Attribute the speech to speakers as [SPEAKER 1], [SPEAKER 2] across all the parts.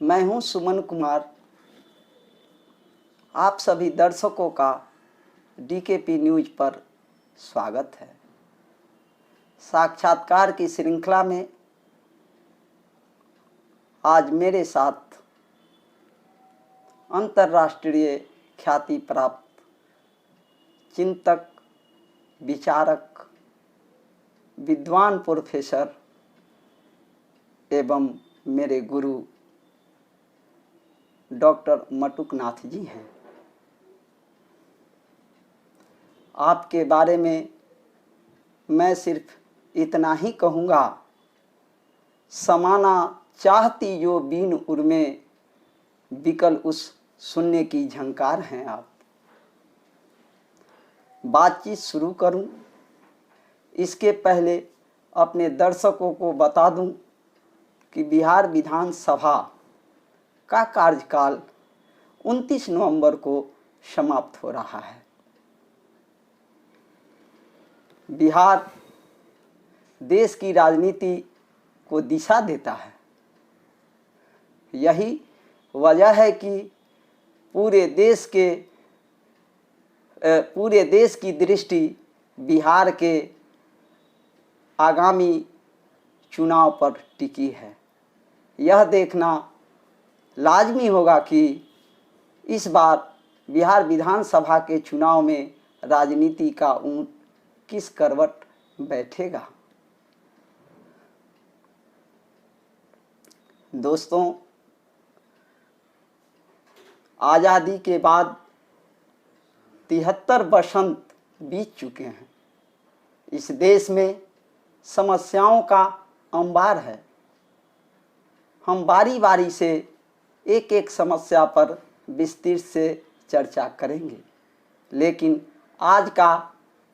[SPEAKER 1] मैं हूं सुमन कुमार। आप सभी दर्शकों का डीकेपी न्यूज पर स्वागत है। साक्षात्कार की श्रृंखला में आज मेरे साथ अंतर्राष्ट्रीय ख्याति प्राप्त चिंतक, विचारक, विद्वान प्रोफेसर एवं मेरे गुरु डॉक्टर मटुकनाथ जी हैं। आपके बारे में मैं सिर्फ इतना ही कहूँगा, समाना चाहती जो बीन उर्मे, बिकल उस शून्य की झंकार हैं आप। बातचीत शुरू करूं, इसके पहले अपने दर्शकों को बता दूं कि बिहार विधानसभा का कार्यकाल 29 नवंबर को समाप्त हो रहा है। बिहार देश की राजनीति को दिशा देता है। यही वजह है कि पूरे देश की दृष्टि बिहार के आगामी चुनाव पर टिकी है। यह देखना लाजमी होगा कि इस बार बिहार विधानसभा के चुनाव में राजनीति का ऊंट किस करवट बैठेगा। दोस्तों, आज़ादी के बाद 73 वसंत बीत चुके हैं। इस देश में समस्याओं का अंबार है। हम बारी बारी से एक एक समस्या पर विस्तृत से चर्चा करेंगे, लेकिन आज का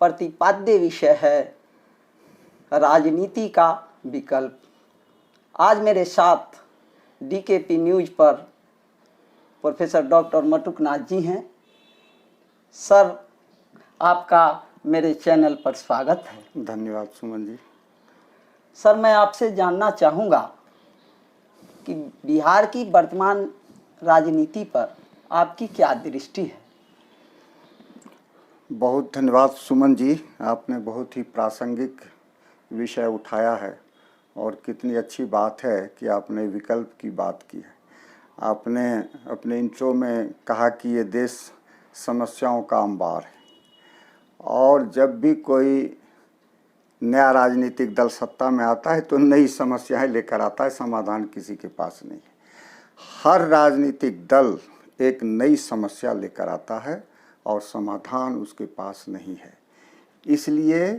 [SPEAKER 1] प्रतिपाद्य विषय है राजनीति का विकल्प। आज मेरे साथ डीकेपी न्यूज पर प्रोफेसर डॉक्टर मटुकनाथ जी हैं। सर, आपका मेरे चैनल पर स्वागत है।
[SPEAKER 2] धन्यवाद सुमन जी।
[SPEAKER 1] सर, मैं आपसे जानना चाहूँगा कि बिहार की वर्तमान राजनीति पर आपकी क्या दृष्टि है।
[SPEAKER 2] बहुत धन्यवाद सुमन जी, आपने बहुत ही प्रासंगिक विषय उठाया है और कितनी अच्छी बात है कि आपने विकल्प की बात की है। आपने अपने इंट्रो में कहा कि ये देश समस्याओं का अंबार है और जब भी कोई नया राजनीतिक दल सत्ता में आता है तो नई समस्याएं लेकर आता है, समाधान किसी के पास नहीं है। हर राजनीतिक दल एक नई समस्या लेकर आता है और समाधान उसके पास नहीं है। इसलिए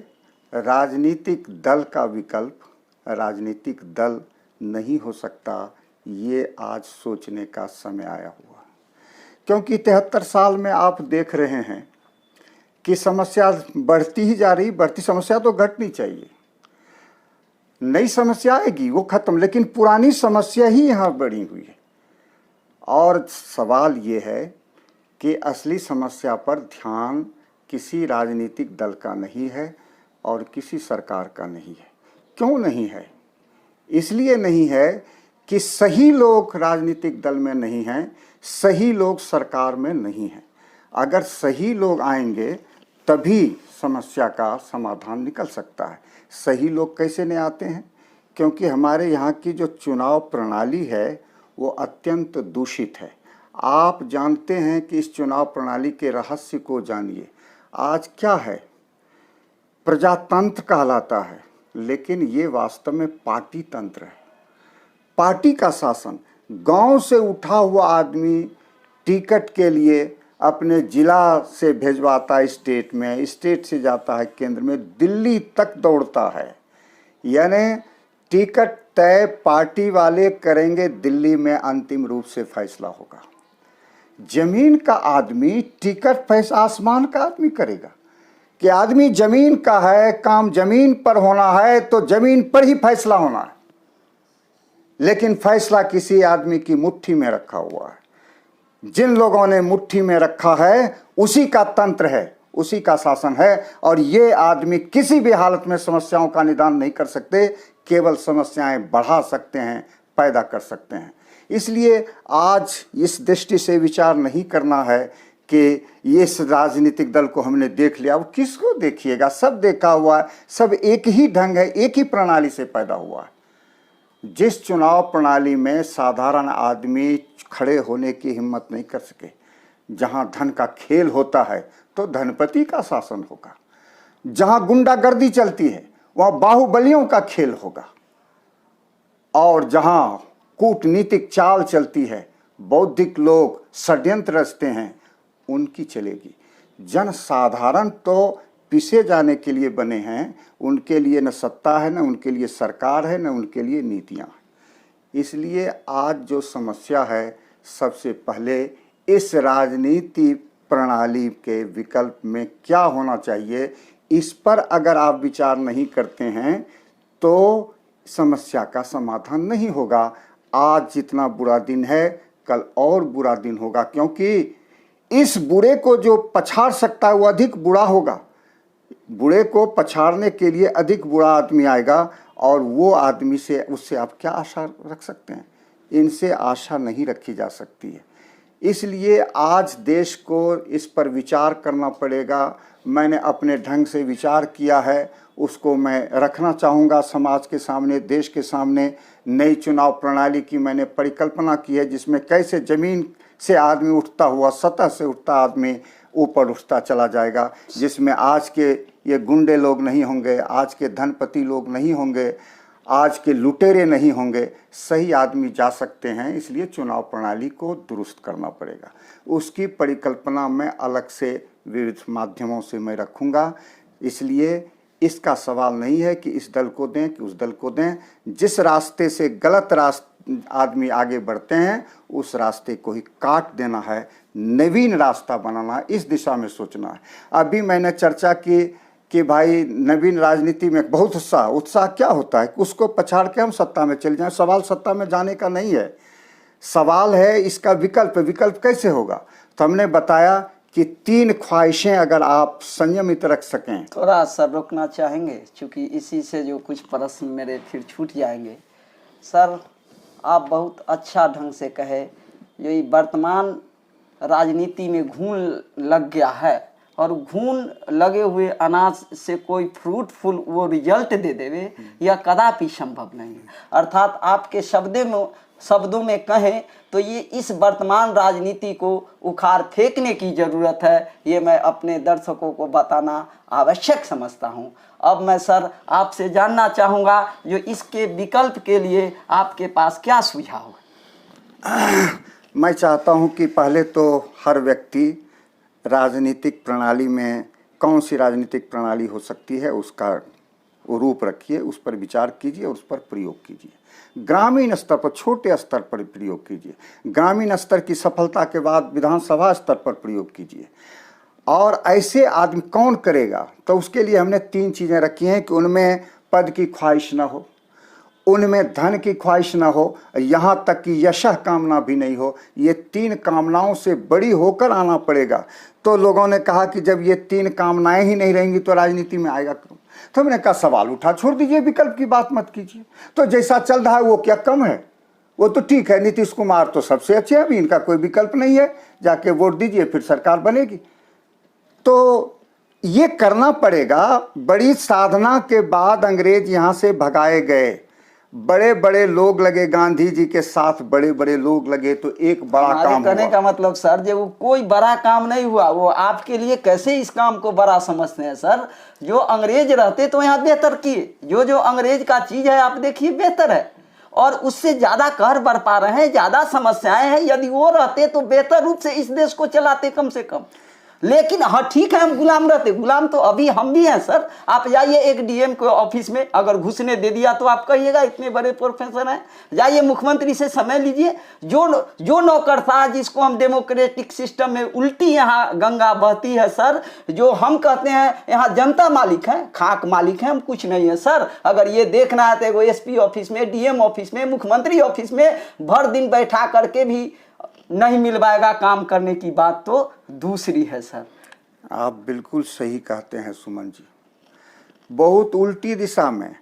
[SPEAKER 2] राजनीतिक दल का विकल्प राजनीतिक दल नहीं हो सकता, ये आज सोचने का समय आया हुआ है। क्योंकि 73 साल में आप देख रहे हैं कि समस्या बढ़ती ही जा रही। बढ़ती समस्या तो घटनी चाहिए, नई समस्या आएगी वो खत्म, लेकिन पुरानी समस्या ही यहाँ बढ़ी हुई है। और सवाल ये है कि असली समस्या पर ध्यान किसी राजनीतिक दल का नहीं है और किसी सरकार का नहीं है। क्यों नहीं है? इसलिए नहीं है कि सही लोग राजनीतिक दल में नहीं हैं, सही लोग सरकार में नहीं हैं। अगर सही लोग आएंगे तभी समस्या का समाधान निकल सकता है। सही लोग कैसे नहीं आते हैं? क्योंकि हमारे यहाँ की जो चुनाव प्रणाली है वो अत्यंत दूषित है। आप जानते हैं कि इस चुनाव प्रणाली के रहस्य को जानिए। आज क्या है? प्रजातंत्र कहलाता है, लेकिन ये वास्तव में पार्टी तंत्र है। पार्टी का शासन। गांव से उठा हुआ आदमी टिकट के लिए अपने जिला से भेजवाता है स्टेट में, स्टेट से जाता है केंद्र में, दिल्ली तक दौड़ता है। यानी टिकट तय पार्टी वाले करेंगे, दिल्ली में अंतिम रूप से फैसला होगा। जमीन का आदमी टिकट फैसला आसमान का आदमी करेगा कि आदमी जमीन का है, काम जमीन पर होना है तो जमीन पर ही फैसला होना है। लेकिन फैसला किसी आदमी की मुट्ठी में रखा हुआ है। जिन लोगों ने मुट्ठी में रखा है उसी का तंत्र है, उसी का शासन है। और ये आदमी किसी भी हालत में समस्याओं का निदान नहीं कर सकते, केवल समस्याएं बढ़ा सकते हैं, पैदा कर सकते हैं। इसलिए आज इस दृष्टि से विचार नहीं करना है कि ये इस राजनीतिक दल को हमने देख लिया, वो किसको देखिएगा, सब देखा हुआ है, सब एक ही ढंग है, एक ही प्रणाली से पैदा हुआ है। जिस चुनाव प्रणाली में साधारण आदमी खड़े होने की हिम्मत नहीं कर सके, जहां धन का खेल होता है तो धनपति का शासन होगा, जहां गुंडागर्दी चलती है वहां बाहुबलियों का खेल होगा, और जहां कूटनीतिक चाल चलती है, बौद्धिक लोग षड्यंत्र रचते हैं, उनकी चलेगी। जन साधारण तो पीछे जाने के लिए बने हैं, उनके लिए न सत्ता है, न उनके लिए सरकार है, न उनके लिए नीतियां हैं। इसलिए आज जो समस्या है, सबसे पहले इस राजनीति प्रणाली के विकल्प में क्या होना चाहिए, इस पर अगर आप विचार नहीं करते हैं तो समस्या का समाधान नहीं होगा। आज जितना बुरा दिन है, कल और बुरा दिन होगा, क्योंकि इस बुरे को जो पछाड़ सकता है वो अधिक बुरा होगा। बुरे को पछाड़ने के लिए अधिक बुरा आदमी आएगा, और वो आदमी से, उससे आप क्या आशा रख सकते हैं? इनसे आशा नहीं रखी जा सकती है। इसलिए आज देश को इस पर विचार करना पड़ेगा। मैंने अपने ढंग से विचार किया है, उसको मैं रखना चाहूँगा समाज के सामने, देश के सामने। नई चुनाव प्रणाली की मैंने परिकल्पना की है, जिसमें कैसे ज़मीन से आदमी उठता हुआ, सतह से उठता आदमी ऊपर उठता चला जाएगा, जिसमें आज के ये गुंडे लोग नहीं होंगे, आज के धनपति लोग नहीं होंगे, आज के लुटेरे नहीं होंगे, सही आदमी जा सकते हैं। इसलिए चुनाव प्रणाली को दुरुस्त करना पड़ेगा। उसकी परिकल्पना मैं अलग से विविध माध्यमों से मैं रखूँगा। इसलिए इसका सवाल नहीं है कि इस दल को दें कि उस दल को दें। जिस रास्ते से गलत आदमी आगे बढ़ते हैं, उस रास्ते को ही काट देना है, नवीन रास्ता बनाना है, इस दिशा में सोचना है। अभी मैंने चर्चा की कि भाई नवीन राजनीति में बहुत उत्साह क्या होता है, उसको पछाड़ के हम सत्ता में चले जाएं। सवाल सत्ता में जाने का नहीं है, सवाल है इसका विकल्प कैसे होगा। तो हमने बताया कि 3 ख्वाहिशें अगर आप संयमित रख सकें।
[SPEAKER 1] थोड़ा सर रुकना चाहेंगे, क्योंकि इसी से जो कुछ प्रश्न मेरे फिर छूट जाएंगे। सर, आप बहुत अच्छा ढंग से कहे, ये वर्तमान राजनीति में घून लग गया है, और घून लगे हुए अनाज से कोई फ्रूटफुल वो रिजल्ट दे देवे, यह कदापि संभव नहीं है। अर्थात आपके शब्दों में कहें तो ये इस वर्तमान राजनीति को उखाड़ फेंकने की ज़रूरत है, ये मैं अपने दर्शकों को बताना आवश्यक समझता हूँ। अब मैं सर आपसे जानना चाहूँगा, जो इसके विकल्प के लिए आपके पास क्या सुझाव है?
[SPEAKER 2] मैं चाहता हूँ कि पहले तो हर व्यक्ति राजनीतिक प्रणाली में कौन सी राजनीतिक प्रणाली हो सकती है उसका रूप रखिए, उस पर विचार कीजिए और उस पर प्रयोग कीजिए। ग्रामीण स्तर पर, छोटे स्तर पर प्रयोग कीजिए। ग्रामीण स्तर की सफलता के बाद विधानसभा स्तर पर प्रयोग कीजिए। और ऐसे आदमी कौन करेगा, तो उसके लिए हमने 3 चीज़ें रखी हैं कि उनमें पद की ख्वाहिश ना हो, उनमें धन की ख्वाहिश ना हो, यहाँ तक कि यशः कामना भी नहीं हो। ये 3 कामनाओं से बड़ी होकर आना पड़ेगा। तो लोगों ने कहा कि जब ये 3 कामनाएं ही नहीं रहेंगी तो राजनीति में आएगा कौन? तो हमने कहा सवाल उठा छोड़ दीजिए, विकल्प की बात मत कीजिए। तो जैसा चल रहा है वो क्या कम है? वो तो ठीक है, नीतीश कुमार तो सबसे अच्छे हैं, अभी इनका कोई विकल्प नहीं है, जाके वोट दीजिए फिर सरकार बनेगी। तो ये करना पड़ेगा। बड़ी साधना के बाद अंग्रेज यहाँ से भगाए गए, बड़े बड़े लोग लगे, गांधी जी के साथ बड़े बड़े लोग लगे, तो एक बड़ा काम
[SPEAKER 1] करने का मतलब सर, जब वो कोई बड़ा काम नहीं हुआ, वो आपके लिए कैसे इस काम को बड़ा समझते हैं सर? जो अंग्रेज रहते तो यहाँ बेहतर किए, जो अंग्रेज का चीज है आप देखिए बेहतर है, और उससे ज्यादा कहर बरपा रहे हैं, ज्यादा समस्याएं हैं। यदि वो रहते तो बेहतर रूप से इस देश को चलाते कम से कम। लेकिन हाँ ठीक है, हम गुलाम रहते, गुलाम तो अभी हम भी हैं सर। आप जाइए एक डीएम के ऑफिस में, अगर घुसने दे दिया तो आप कहिएगा इतने बड़े प्रोफेसर हैं। जाइए मुख्यमंत्री से समय लीजिए, जो नौकर था, जिसको हम डेमोक्रेटिक सिस्टम में उल्टी यहाँ गंगा बहती है सर, जो हम कहते हैं यहाँ जनता मालिक है, खाक मालिक है, हम कुछ नहीं है सर। अगर ये देखना है तो एगो एसपी ऑफिस में, डीएम ऑफिस में, मुख्यमंत्री ऑफिस में भर दिन बैठा करके भी नहीं मिल पाएगा, काम करने की बात तो दूसरी है सर।
[SPEAKER 2] आप बिल्कुल सही कहते हैं सुमन जी। बहुत उल्टी दिशा में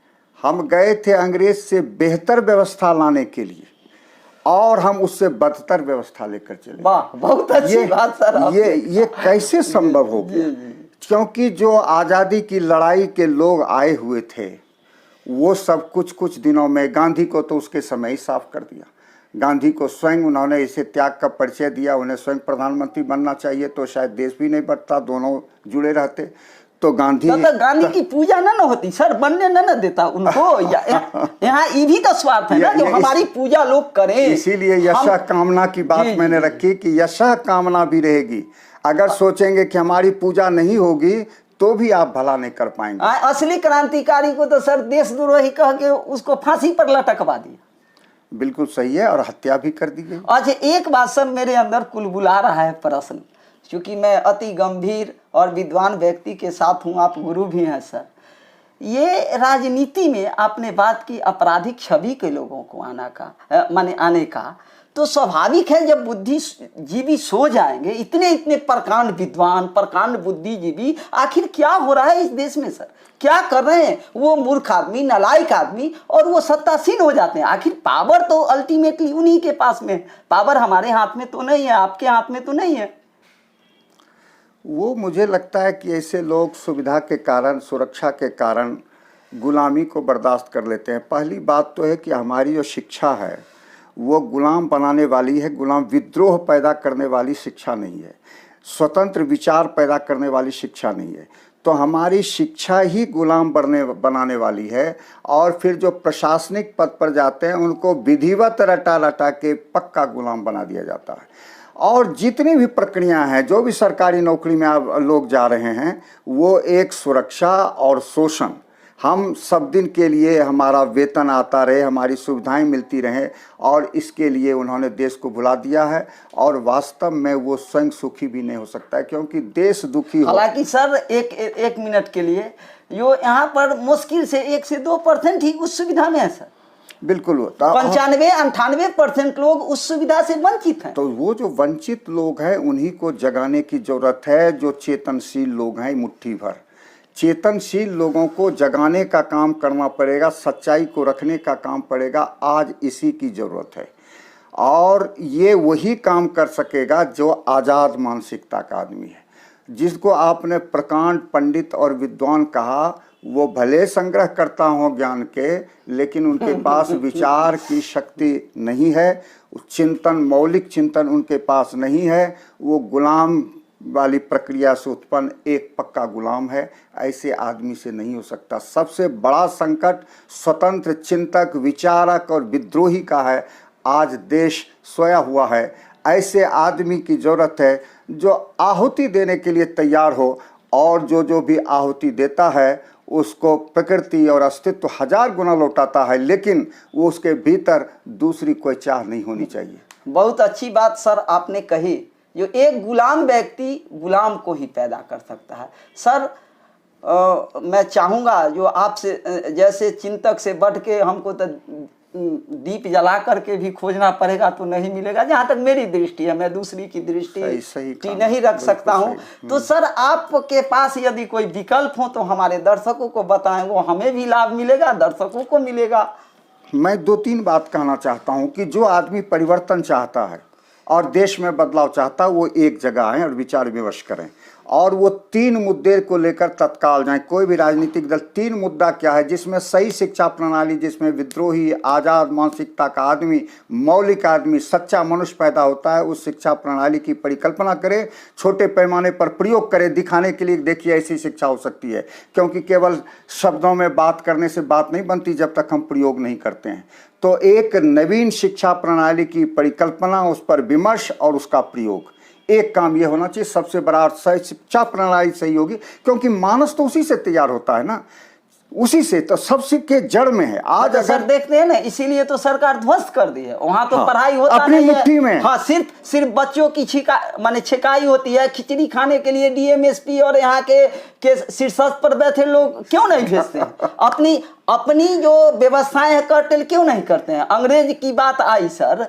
[SPEAKER 2] हम गए थे अंग्रेज से बेहतर व्यवस्था लाने के लिए और हम उससे बदतर व्यवस्था लेकर चले।
[SPEAKER 1] वाह, बहुत अच्छी बात सर।
[SPEAKER 2] ये कैसे संभव हो गया? क्योंकि जो आज़ादी की लड़ाई के लोग आए हुए थे वो सब कुछ दिनों में, गांधी को तो उसके समय ही साफ कर दिया। गांधी को स्वयं उन्होंने इसे त्याग का परिचय दिया। उन्हें स्वयं प्रधानमंत्री बनना चाहिए तो शायद देश भी नहीं बढ़ता, दोनों जुड़े रहते। तो गांधी
[SPEAKER 1] की पूजा ना होती सर, बनने ना देता उनको। यहाँ ये भी तो स्वार्थ है ना, जो हमारी पूजा लोग करें।
[SPEAKER 2] इसीलिए यशः कामना की बात मैंने रखी कि यशः कामना भी रहेगी। अगर सोचेंगे कि हमारी पूजा नहीं होगी तो भी आप भला नहीं कर पाएंगे।
[SPEAKER 1] असली क्रांतिकारी को तो सर देशद्रोही कह के उसको फांसी पर लटकवा दिया।
[SPEAKER 2] बिल्कुल सही है, और हत्या भी कर दी गई।
[SPEAKER 1] अच्छा, एक बात सर मेरे अंदर कुलबुला रहा है प्रश्न, क्योंकि मैं अति गंभीर और विद्वान व्यक्ति के साथ हूँ, आप गुरु भी हैं सर। ये राजनीति में आपने बात की आपराधिक छवि के लोगों को आने का, तो स्वाभाविक है जब बुद्धिजीवी सो जाएंगे, इतने प्रकांड विद्वान, प्रकांड बुद्धिजीवी, आखिर क्या हो रहा है इस देश में सर? क्या कर रहे हैं वो मूर्ख आदमी, नालायक आदमी, और वो सत्तासीन हो जाते हैं। आखिर पावर तो अल्टीमेटली उन्हीं के पास में, पावर हमारे हाथ में तो नहीं है, आपके हाथ में तो नहीं है।
[SPEAKER 2] वो मुझे लगता है कि ऐसे लोग सुविधा के कारण, सुरक्षा के कारण गुलामी को बर्दाश्त कर लेते हैं। पहली बात तो है कि हमारी जो शिक्षा है वो गुलाम बनाने वाली है, गुलाम विद्रोह पैदा करने वाली शिक्षा नहीं है, स्वतंत्र विचार पैदा करने वाली शिक्षा नहीं है। तो हमारी शिक्षा ही गुलाम बनाने वाली है। और फिर जो प्रशासनिक पद पर जाते हैं उनको विधिवत रटा के पक्का गुलाम बना दिया जाता है। और जितनी भी प्रक्रिया हैं, जो भी सरकारी नौकरी में आप लोग जा रहे हैं, वो एक सुरक्षा और शोषण। हम सब दिन के लिए हमारा वेतन आता रहे, हमारी सुविधाएं मिलती रहें, और इसके लिए उन्होंने देश को भुला दिया है। और वास्तव में वो स्वयं सुखी भी नहीं हो सकता है, क्योंकि देश दुखी हो।
[SPEAKER 1] हालांकि सर एक मिनट के लिए, जो यहाँ पर मुश्किल से 1 से 2% ही उस सुविधा में है सर।
[SPEAKER 2] बिल्कुल,
[SPEAKER 1] 95-98% लोग उस सुविधा से वंचित हैं।
[SPEAKER 2] तो वो जो वंचित लोग हैं उन्हीं को जगाने की जरूरत है। जो चेतनशील लोग हैं, मुट्ठी भर चेतनशील लोगों को जगाने का काम करना पड़ेगा, सच्चाई को रखने का काम पड़ेगा। आज इसी की जरूरत है, और ये वही काम कर सकेगा जो आज़ाद मानसिकता का आदमी है। जिसको आपने प्रकांड पंडित और विद्वान कहा, वो भले संग्रह करता हो ज्ञान के, लेकिन उनके पास विचार की शक्ति नहीं है, चिंतन, मौलिक चिंतन उनके पास नहीं है। वो गुलाम वाली प्रक्रिया से उत्पन्न एक पक्का गुलाम है। ऐसे आदमी से नहीं हो सकता। सबसे बड़ा संकट स्वतंत्र चिंतक, विचारक और विद्रोही का है। आज देश सोया हुआ है। ऐसे आदमी की जरूरत है जो आहुति देने के लिए तैयार हो, और जो भी आहुति देता है उसको प्रकृति और अस्तित्व 1000 गुना लौटाता है, लेकिन वो उसके भीतर दूसरी कोई चाह नहीं होनी चाहिए।
[SPEAKER 1] बहुत अच्छी बात सर आपने कही। जो एक गुलाम व्यक्ति गुलाम को ही पैदा कर सकता है। सर मैं चाहूँगा जो आपसे, जैसे चिंतक से बढ़ के हमको तो दीप जला करके भी खोजना पड़ेगा तो नहीं मिलेगा, जहाँ तक मेरी दृष्टि है। मैं दूसरी की दृष्टि नहीं रख सकता हूँ। तो सर आपके पास यदि कोई विकल्प हो तो हमारे दर्शकों को बताएं, वो हमें भी लाभ मिलेगा, दर्शकों को मिलेगा।
[SPEAKER 2] मैं 2-3 बात कहना चाहता हूँ कि जो आदमी परिवर्तन चाहता है और देश में बदलाव चाहता है, वो एक जगह आए और विचार विमर्श करें, और वो 3 मुद्दे को लेकर तत्काल जाएं। कोई भी राजनीतिक दल 3 मुद्दा क्या है जिसमें सही शिक्षा प्रणाली, जिसमें विद्रोही, आज़ाद मानसिकता का आदमी, मौलिक आदमी, सच्चा मनुष्य पैदा होता है, उस शिक्षा प्रणाली की परिकल्पना करें, छोटे पैमाने पर प्रयोग करें, दिखाने के लिए। देखिए ऐसी शिक्षा हो सकती है, क्योंकि केवल शब्दों में बात करने से बात नहीं बनती जब तक हम प्रयोग नहीं करते हैं। तो एक नवीन शिक्षा प्रणाली की परिकल्पना, उस पर विमर्श और उसका प्रयोग, एक काम ये होना चाहिए। सबसे बड़ा शिक्षा प्रणाली सही होगी, क्योंकि मानस तो उसी से तैयार होता है ना, उसी से तो सबसे के जड़ में है। आज अगर
[SPEAKER 1] सर देखते हैं ना, इसीलिए तो सरकार ध्वस्त कर दी है। वहाँ तो पढ़ाई होता
[SPEAKER 2] अपनी
[SPEAKER 1] नहीं
[SPEAKER 2] मुट्ठी
[SPEAKER 1] है।
[SPEAKER 2] में।
[SPEAKER 1] हाँ, सिर्फ बच्चों की छिकाई होती है। खिचड़ी खाने के लिए डीएमएसपी और यहाँ के शीर्षक पर बैठे लोग क्यों नहीं भेजते हैं? अपनी जो व्यवस्थाएं है कर्टल क्यों नहीं करते हैं? अंग्रेज की बात आई सर,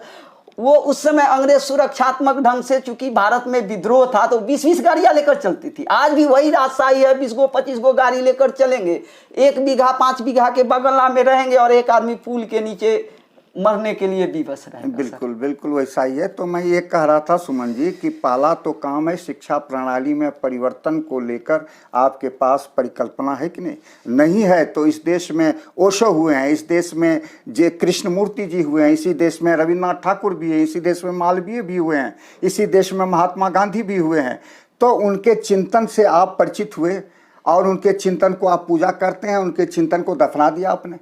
[SPEAKER 1] वो उस समय अंग्रेज सुरक्षात्मक ढंग से, चूंकि भारत में विद्रोह था तो 20-20 गाड़ियां लेकर चलती थी। आज भी वही राजशाही है, 20 गो 25 गो गाड़ी लेकर चलेंगे, 1 बीघा 5 बीघा के बगला में रहेंगे और एक आदमी पुल के नीचे मरने के लिए विवश रहेगा।
[SPEAKER 2] बिल्कुल बिल्कुल वैसा ही है। तो मैं ये कह रहा था सुमन जी कि पहला तो काम है शिक्षा प्रणाली में परिवर्तन को लेकर आपके पास परिकल्पना है कि नहीं? नहीं है तो इस देश में ओशो हुए हैं, इस देश में जे कृष्णमूर्ति जी हुए हैं, इसी देश में रविन्द्रनाथ ठाकुर भी हैं, इसी देश में मालवीय भी हुए हैं, इसी देश में महात्मा गांधी भी हुए हैं। तो उनके चिंतन से आप परिचित हुए और उनके चिंतन को आप पूजा करते हैं, उनके चिंतन को दफना दिया आपने।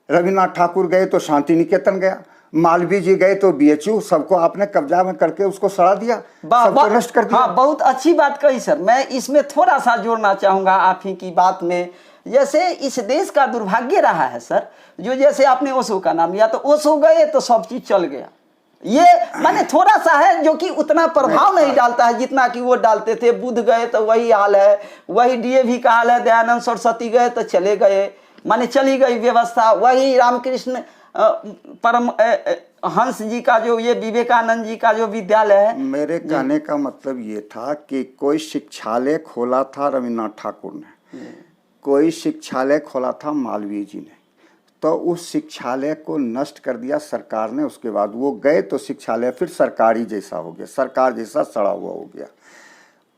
[SPEAKER 2] रविन्द्रनाथ ठाकुर गए तो शांति निकेतन गया, मालवीय जी गए तो बीएचयू, सबको आपने कब्जा में करके उसको सड़ा दिया, सबको नष्ट कर दिया।
[SPEAKER 1] हाँ, बहुत अच्छी बात कही सर। मैं इसमें थोड़ा सा जोड़ना चाहूंगा आप ही की बात में। जैसे इस देश का दुर्भाग्य रहा है सर, जो जैसे आपने ओशो का नाम लिया, तो ओशो गए तो सब चीज चल गया। ये माने थोड़ा सा है जो कि उतना प्रभाव नहीं डालता है जितना कि वो डालते थे। बुद्ध गए तो वही हाल है, वही डीएवी का हाल है। दयानंद सरस्वती गए तो चले गए, माने चली गई व्यवस्था। वही रामकृष्ण परम हंस जी का जो, ये विवेकानंद जी का जो विद्यालय है।
[SPEAKER 2] मेरे कहने का मतलब ये था कि कोई शिक्षालय खोला था रविन्द्रनाथ ठाकुर ने, कोई शिक्षालय खोला था मालवीय जी ने, तो उस शिक्षालय को नष्ट कर दिया सरकार ने। उसके बाद वो गए तो शिक्षालय फिर सरकारी जैसा हो गया, सरकार जैसा सड़ा हुआ हो गया।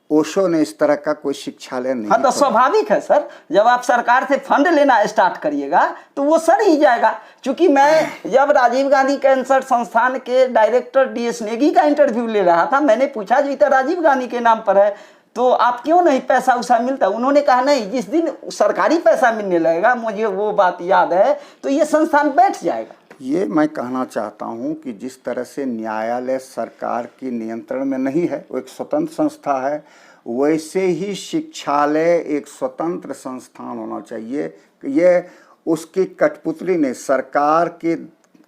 [SPEAKER 2] ओशो ने इस तरह का कोई शिक्षालय नहीं।
[SPEAKER 1] हाँ, तो स्वाभाविक है सर, जब आप सरकार से फंड लेना स्टार्ट करिएगा तो वो सर ही जाएगा। क्योंकि मैं जब राजीव गांधी कैंसर संस्थान के डायरेक्टर DS नेगी का इंटरव्यू ले रहा था, मैंने पूछा जी तो राजीव गांधी के नाम पर है तो आप क्यों नहीं पैसा उसा मिलता? उन्होंने कहा नहीं, जिस दिन सरकारी पैसा मिलने लगेगा, मुझे वो बात याद है, तो ये संस्थान बैठ जाएगा।
[SPEAKER 2] ये मैं कहना चाहता हूँ कि जिस तरह से न्यायालय सरकार के नियंत्रण में नहीं है, वो एक स्वतंत्र संस्था है, वैसे ही शिक्षालय एक स्वतंत्र संस्थान होना चाहिए। ये उसकी कठपुतली ने, सरकार के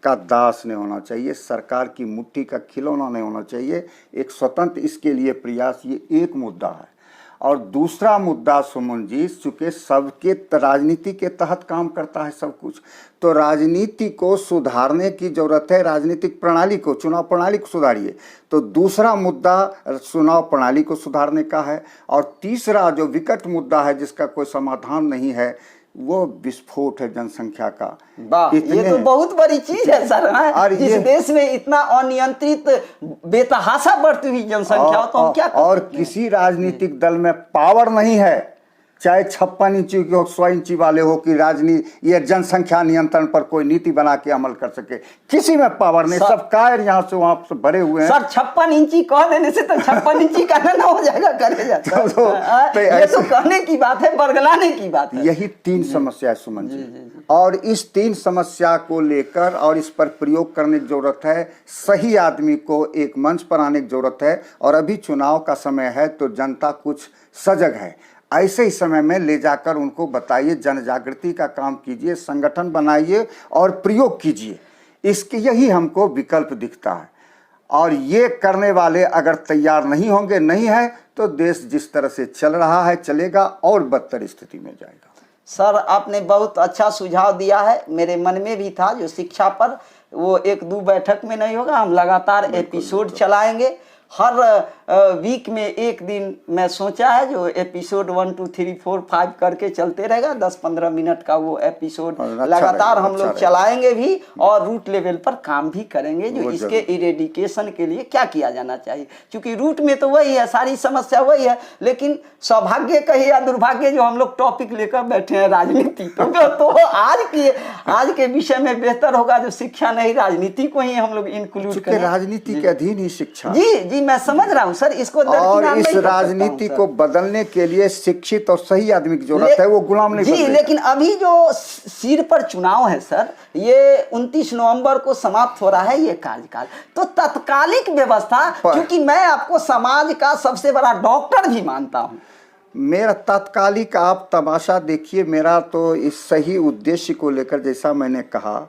[SPEAKER 2] का दास नहीं होना चाहिए, सरकार की मुट्ठी का खिलौना नहीं होना चाहिए, एक स्वतंत्र, इसके लिए प्रयास, ये एक मुद्दा है। और दूसरा मुद्दा सुमन जी, चूँकि सबके राजनीति के तहत काम करता है सब कुछ, तो राजनीति को सुधारने की ज़रूरत है, राजनीतिक प्रणाली को, चुनाव प्रणाली को सुधारिए। तो दूसरा मुद्दा चुनाव प्रणाली को सुधारने का है। और तीसरा जो विकट मुद्दा है जिसका कोई समाधान नहीं है, वो विस्फोट है जनसंख्या का।
[SPEAKER 1] ये तो बहुत बड़ी चीज है सर। और जिस देश में इतना अनियंत्रित बेतहाशा बढ़ती हुई जनसंख्या, तो हम क्या करें?
[SPEAKER 2] और किसी राजनीतिक दल में पावर नहीं है, चाहे 56 इंची के हो, 100 इंची वाले हो, कि राजनीति ये जनसंख्या नियंत्रण पर कोई नीति बना के अमल कर सके, किसी में पावर नहीं। सब कायर यहाँ से वहां से भरे हुए हैं।
[SPEAKER 1] सर 56 इंची कह देने से तो 56 इंची कहना ना हो जाएगा, करे जाता ये तो कहने की बात है, बरगलाने की बात है।
[SPEAKER 2] यही 3 समस्या है सुमन जी। और इस 3 समस्या को लेकर और इस पर प्रयोग करने की जरूरत है। सही आदमी को एक मंच पर आने की जरूरत है। और अभी चुनाव का समय है तो जनता कुछ सजग है, ऐसे ही समय में ले जाकर उनको बताइए, जन जागृति का काम कीजिए, संगठन बनाइए और प्रयोग कीजिए। इसके यही हमको विकल्प दिखता है। और ये करने वाले अगर तैयार नहीं होंगे, नहीं है, तो देश जिस तरह से चल रहा है चलेगा और बदतर स्थिति में जाएगा।
[SPEAKER 1] सर आपने बहुत अच्छा सुझाव दिया है, मेरे मन में भी था। जो शिक्षा पर वो 1-2 बैठक में नहीं होगा, हम लगातार एपिसोड चलाएंगे। हर वीक में एक दिन मैं सोचा है, जो एपिसोड 1, 2, 3, 4, 5 करके चलते रहेगा। 10-15 मिनट का वो एपिसोड लगातार हम लोग चलाएंगे भी, और रूट लेवल पर काम भी करेंगे, जो इसके इरेडिकेशन के लिए क्या किया जाना चाहिए। क्योंकि रूट में तो वही है, सारी समस्या वही है, लेकिन सौभाग्य कहे या दुर्भाग्य, जो हम लोग टॉपिक लेकर बैठे हैं राजनीति, तो आज के विषय में बेहतर होगा जो शिक्षा नहीं, राजनीति को ही हम लोग इंक्लूड करें।
[SPEAKER 2] राजनीति के अधीन ही शिक्षा।
[SPEAKER 1] जी मैं समझ रहा हूँ सर, इसको
[SPEAKER 2] और इस राजनीति को बदलने के लिए शिक्षित और सही आदमी की जरूरत है, वो गुलाम नहीं
[SPEAKER 1] जी। लेकिन अभी जो सिर पर चुनाव है सर, ये 29 नवंबर को समाप्त हो रहा है ये कार्यकाल, तो तत्कालिक व्यवस्था, क्योंकि मैं आपको समाज का सबसे बड़ा डॉक्टर भी मानता हूँ।
[SPEAKER 2] मेरा तात्कालिक आप तमाशा देखिए, मेरा तो इस सही उद्देश्य को लेकर, जैसा मैंने कहा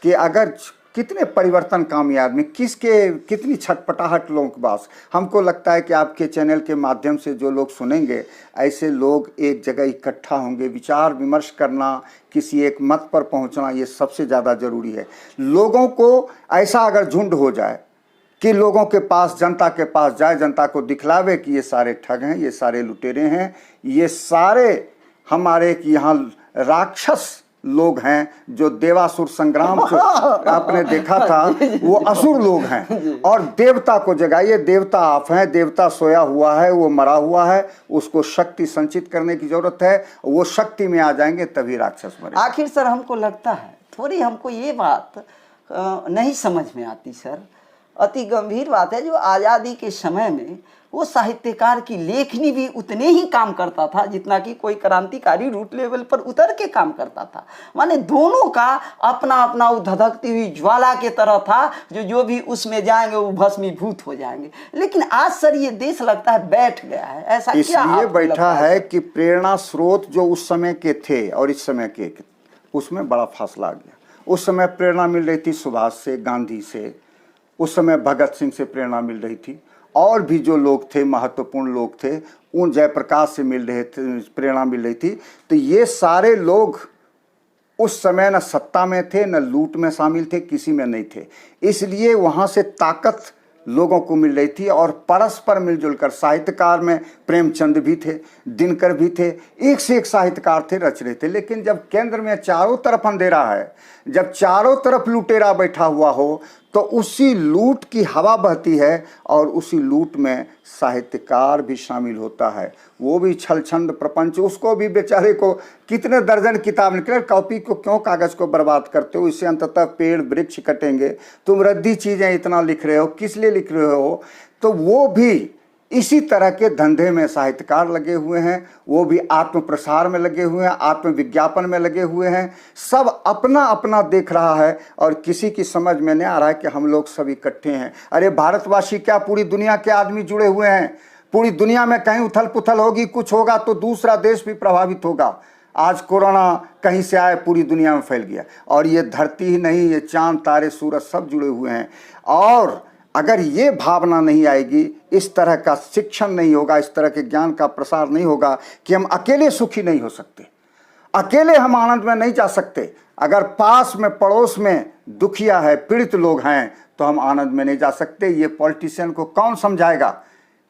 [SPEAKER 2] कि अगर कितने परिवर्तन कामी आदमी, कितनी छटपटाहट लोगों के पास। हमको लगता है कि आपके चैनल के माध्यम से जो लोग सुनेंगे, ऐसे लोग एक जगह इकट्ठा होंगे, विचार विमर्श करना, किसी एक मत पर पहुंचना, ये सबसे ज़्यादा ज़रूरी है। लोगों को ऐसा अगर झुंड हो जाए कि लोगों के पास, जनता के पास जाए, जनता को दिखलावे कि ये सारे ठग हैं, ये सारे लुटेरे हैं, ये सारे हमारे यहाँ राक्षस लोग हैं जो देवासुर संग्राम से आपने देखा था, वो असुर लोग हैं। और देवता को जगाइए, देवता आप हैं, देवता सोया हुआ है, वो मरा हुआ है, उसको शक्ति संचित करने की जरूरत है, वो शक्ति में आ जाएंगे तभी राक्षस मरे।
[SPEAKER 1] आखिर सर हमको लगता है थोड़ी हमको ये बात नहीं समझ में आती सर, अति गंभीर बात है, जो आज़ादी के समय में वो साहित्यकार की लेखनी भी उतने ही काम करता था जितना कि कोई क्रांतिकारी रूट लेवल पर उतर के काम करता था। माने दोनों का अपना अपना धधकती हुई ज्वाला के तरह था, जो भी उसमें जाएंगे वो भस्मीभूत हो जाएंगे। लेकिन आज सर ये देश लगता है बैठ गया है, ऐसा क्या
[SPEAKER 2] इसलिए बैठा है कि प्रेरणा स्रोत जो उस समय के थे और इस समय के उसमें बड़ा फासला आ गया। उस समय प्रेरणा मिल रही थी सुभाष से, गांधी से, उस समय भगत सिंह से प्रेरणा मिल रही थी, और भी जो लोग थे महत्वपूर्ण लोग थे, उन जयप्रकाश से मिल रहे थे, प्रेरणा मिल रही थी। तो ये सारे लोग उस समय न सत्ता में थे, न लूट में शामिल थे, किसी में नहीं थे, इसलिए वहाँ से ताकत लोगों को मिल रही थी। और परस्पर मिलजुल कर, साहित्यकार में प्रेमचंद भी थे, दिनकर भी थे, एक से एक साहित्यकार थे, रच रहे थे। लेकिन जब केंद्र में चारों तरफ अंधेरा है, जब चारों तरफ लुटेरा बैठा हुआ हो, तो उसी लूट की हवा बहती है और उसी लूट में साहित्यकार भी शामिल होता है। वो भी छल छंद प्रपंच, उसको भी बेचारे को कितने दर्जन किताब निकले, कॉपी को क्यों, कागज़ को बर्बाद करते हो, इससे अंततः पेड़ वृक्ष कटेंगे, तुम रद्दी चीज़ें इतना लिख रहे हो, किस लिए लिख रहे हो। तो वो भी इसी तरह के धंधे में साहित्यकार लगे हुए हैं, वो भी आत्म प्रसार में लगे हुए हैं, आत्म विज्ञापन में लगे हुए हैं। सब अपना अपना देख रहा है और किसी की समझ में नहीं आ रहा है कि हम लोग सब इकट्ठे हैं। अरे भारतवासी क्या, पूरी दुनिया के आदमी जुड़े हुए हैं। पूरी दुनिया में कहीं उथल पुथल होगी, कुछ होगा तो दूसरा देश भी प्रभावित होगा। आज कोरोना कहीं से आए, पूरी दुनिया में फैल गया, और ये धरती ही नहीं, ये चांद तारे सूरज सब जुड़े हुए हैं। और अगर ये भावना नहीं आएगी, इस तरह का शिक्षण नहीं होगा, इस तरह के ज्ञान का प्रसार नहीं होगा कि हम अकेले सुखी नहीं हो सकते, अकेले हम आनंद में नहीं जा सकते। अगर पास में पड़ोस में दुखिया है, पीड़ित लोग हैं, तो हम आनंद में नहीं जा सकते। ये पॉलिटिशियन को कौन समझाएगा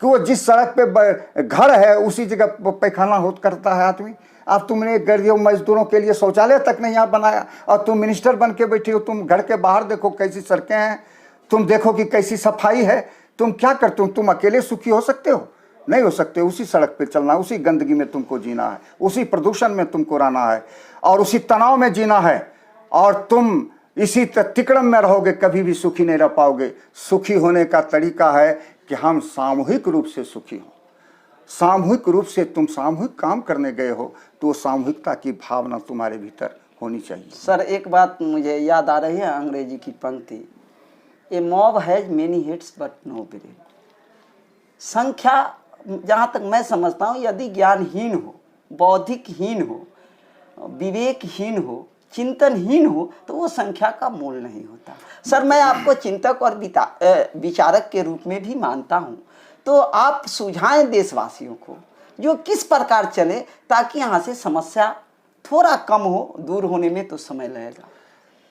[SPEAKER 2] कि वो जिस सड़क पे घर है उसी जगह पैखाना होत करता है आदमी। अब तुमने गरीब मजदूरों के लिए शौचालय तक नहीं यहाँ बनाया, और तुम मिनिस्टर बन के बैठी हो। तुम घर के बाहर देखो कैसी सड़कें हैं, तुम देखो कि कैसी सफाई है। तुम क्या करते हो? तुम अकेले सुखी हो सकते हो? नहीं हो सकते। उसी सड़क पे चलना, उसी गंदगी में तुमको जीना है, उसी प्रदूषण में तुमको रहना है, और उसी तनाव में जीना है, और तुम इसी तिकड़म में रहोगे, कभी भी सुखी नहीं रह पाओगे। सुखी होने का तरीका है कि हम सामूहिक रूप से सुखी हों। सामूहिक रूप से तुम सामूहिक काम करने गए हो, तो सामूहिकता की भावना तुम्हारे भीतर होनी चाहिए।
[SPEAKER 1] सर एक बात मुझे याद आ रही है, अंग्रेजी की पंक्ति, a mob has many heads but no brain. संख्या जहाँ तक मैं समझता हूँ, यदि ज्ञानहीन हो, बौद्धिकहीन हो, विवेकहीन हो, चिंतनहीन हो, तो वो संख्या का मोल नहीं होता। सर मैं आपको चिंतक और विचारक के रूप में भी मानता हूँ, तो आप सुझाएं देशवासियों को जो किस प्रकार चले ताकि यहाँ से समस्या थोड़ा कम हो, दूर होने में तो समय लगेगा।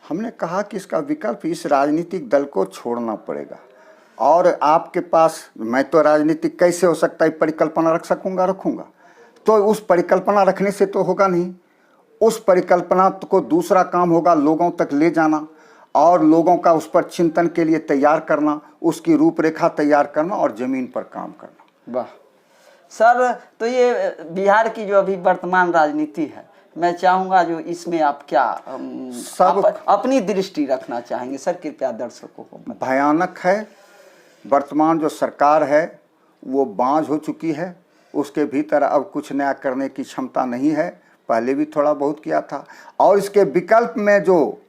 [SPEAKER 2] हमने कहा कि इसका विकल्प इस राजनीतिक दल को छोड़ना पड़ेगा। और आपके पास, मैं तो राजनीतिक कैसे हो सकता है परिकल्पना रख सकूंगा, रखूंगा, तो उस परिकल्पना रखने से तो होगा नहीं। उस परिकल्पना को दूसरा काम होगा लोगों तक ले जाना, और लोगों का उस पर चिंतन के लिए तैयार करना, उसकी रूपरेखा तैयार करना और ज़मीन पर काम करना।
[SPEAKER 1] वाह सर, तो ये बिहार की जो अभी वर्तमान राजनीति है, मैं चाहूँगा जो इसमें आप क्या अपनी दृष्टि रखना चाहेंगे सर, कृपया दर्शकों को।
[SPEAKER 2] भयानक है। वर्तमान जो सरकार है वो बांझ हो चुकी है, उसके भीतर अब कुछ नया करने की क्षमता नहीं है। पहले भी थोड़ा बहुत किया था, और इसके विकल्प में जो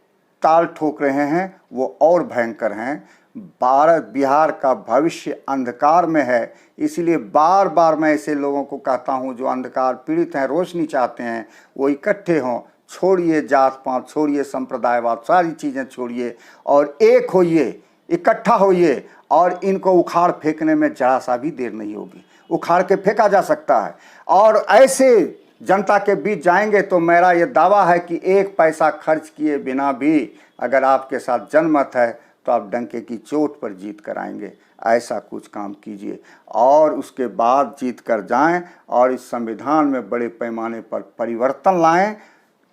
[SPEAKER 2] ताल ठोक रहे हैं वो और भयंकर हैं। बिहार का भविष्य अंधकार में है। इसलिए बार बार मैं ऐसे लोगों को कहता हूं जो अंधकार पीड़ित हैं, रोशनी चाहते हैं, वो इकट्ठे हों। छोड़िए जात पात, छोड़िए संप्रदायवाद, सारी चीज़ें छोड़िए और एक होइए, इकट्ठा होइए, और इनको उखाड़ फेंकने में जरा सा भी देर नहीं होगी। उखाड़ के फेंका जा सकता है, और ऐसे जनता के बीच जाएंगे तो मेरा ये दावा है कि एक पैसा खर्च किए बिना भी अगर आपके साथ जनमत है तो आप डंके की चोट पर जीत कर आएंगे। ऐसा कुछ काम कीजिए और उसके बाद जीत कर जाएं और इस संविधान में बड़े पैमाने पर परिवर्तन लाएं,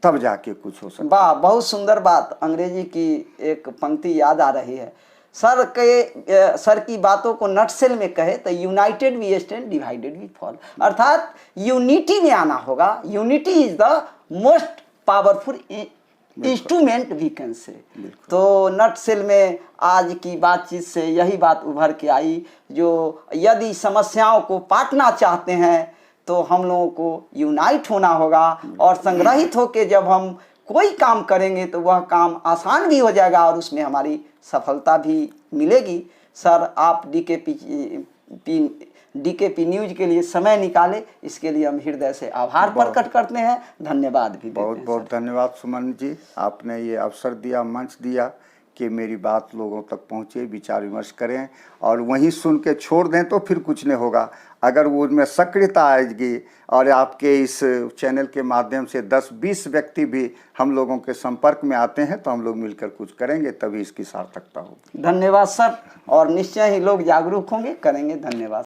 [SPEAKER 2] तब जाके कुछ हो सकता है।
[SPEAKER 1] वाह, बहुत सुंदर बात। अंग्रेजी की एक पंक्ति याद आ रही है। सर की बातों को नटसेल में कहे तो united we stand, divided we fall. अर्थात यूनिटी में आना होगा। Unity is the most powerful instrument we can say. तो नटसेल में आज की बातचीत से यही बात उभर के आई, जो यदि समस्याओं को पाटना चाहते हैं तो हम लोगों को यूनाइट होना होगा और संग्रहित होकर जब हम कोई काम करेंगे तो वह काम आसान भी हो जाएगा और उसमें हमारी सफलता भी मिलेगी। सर, आप डीकेपी न्यूज के लिए समय निकाले, इसके लिए हम हृदय से आभार प्रकट करते हैं, धन्यवाद भी देते हैं।
[SPEAKER 2] बहुत बहुत धन्यवाद सुमन जी, आपने ये अवसर दिया, मंच दिया कि मेरी बात लोगों तक पहुँचे, विचार विमर्श करें और वहीं सुन के छोड़ दें तो फिर कुछ नहीं होगा। अगर वो उनमें सक्रियता आएगी और आपके इस चैनल के माध्यम से 10-20 व्यक्ति भी हम लोगों के संपर्क में आते हैं तो हम लोग मिलकर कुछ करेंगे, तभी इसकी सार्थकता होगी।
[SPEAKER 1] धन्यवाद सर, और निश्चय ही लोग जागरूक होंगे, करेंगे। धन्यवाद।